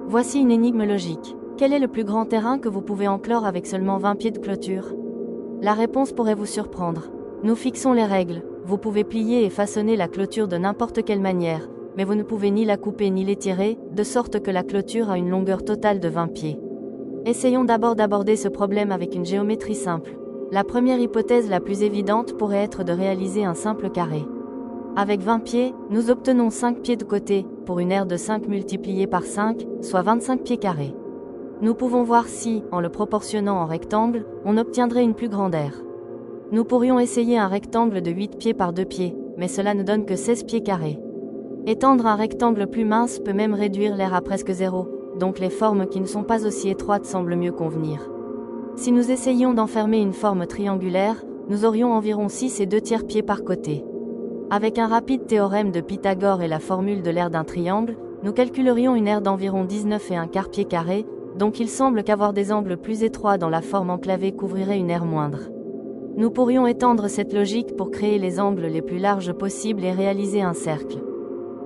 Voici une énigme logique. Quel est le plus grand terrain que vous pouvez enclore avec seulement 20 pieds de clôture? La réponse pourrait vous surprendre. Nous fixons les règles. Vous pouvez plier et façonner la clôture de n'importe quelle manière, mais vous ne pouvez ni la couper ni l'étirer, de sorte que la clôture a une longueur totale de 20 pieds. Essayons d'abord d'aborder ce problème avec une géométrie simple. La première hypothèse la plus évidente pourrait être de réaliser un simple carré. Avec 20 pieds, nous obtenons 5 pieds de côté, pour une aire de 5 multiplié par 5, soit 25 pieds carrés. Nous pouvons voir si, en le proportionnant en rectangle, on obtiendrait une plus grande aire. Nous pourrions essayer un rectangle de 8 pieds par 2 pieds, mais cela ne donne que 16 pieds carrés. Étendre un rectangle plus mince peut même réduire l'aire à presque zéro, donc les formes qui ne sont pas aussi étroites semblent mieux convenir. Si nous essayions d'enfermer une forme triangulaire, nous aurions environ 6 et 2/3 pieds par côté. Avec un rapide théorème de Pythagore et la formule de l'aire d'un triangle, nous calculerions une aire d'environ 19 et un quart pieds carrés, donc il semble qu'avoir des angles plus étroits dans la forme enclavée couvrirait une aire moindre. Nous pourrions étendre cette logique pour créer les angles les plus larges possibles et réaliser un cercle.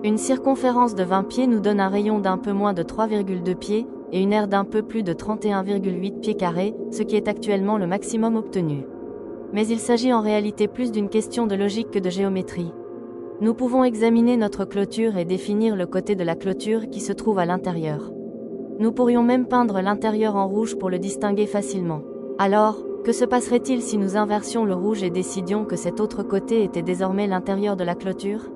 Une circonférence de 20 pieds nous donne un rayon d'un peu moins de 3,2 pieds, et une aire d'un peu plus de 31,8 pieds carrés, ce qui est actuellement le maximum obtenu. Mais il s'agit en réalité plus d'une question de logique que de géométrie. Nous pouvons examiner notre clôture et définir le côté de la clôture qui se trouve à l'intérieur. Nous pourrions même peindre l'intérieur en rouge pour le distinguer facilement. Alors, que se passerait-il si nous inversions le rouge et décidions que cet autre côté était désormais l'intérieur de la clôture?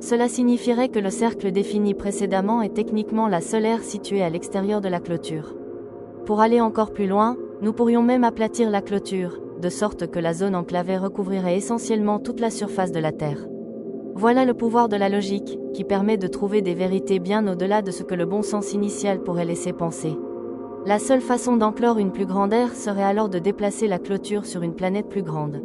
Cela signifierait que le cercle défini précédemment est techniquement la seule aire située à l'extérieur de la clôture. Pour aller encore plus loin, nous pourrions même aplatir la clôture, de sorte que la zone enclavée recouvrirait essentiellement toute la surface de la Terre. Voilà le pouvoir de la logique, qui permet de trouver des vérités bien au-delà de ce que le bon sens initial pourrait laisser penser. La seule façon d'enclore une plus grande aire serait alors de déplacer la clôture sur une planète plus grande.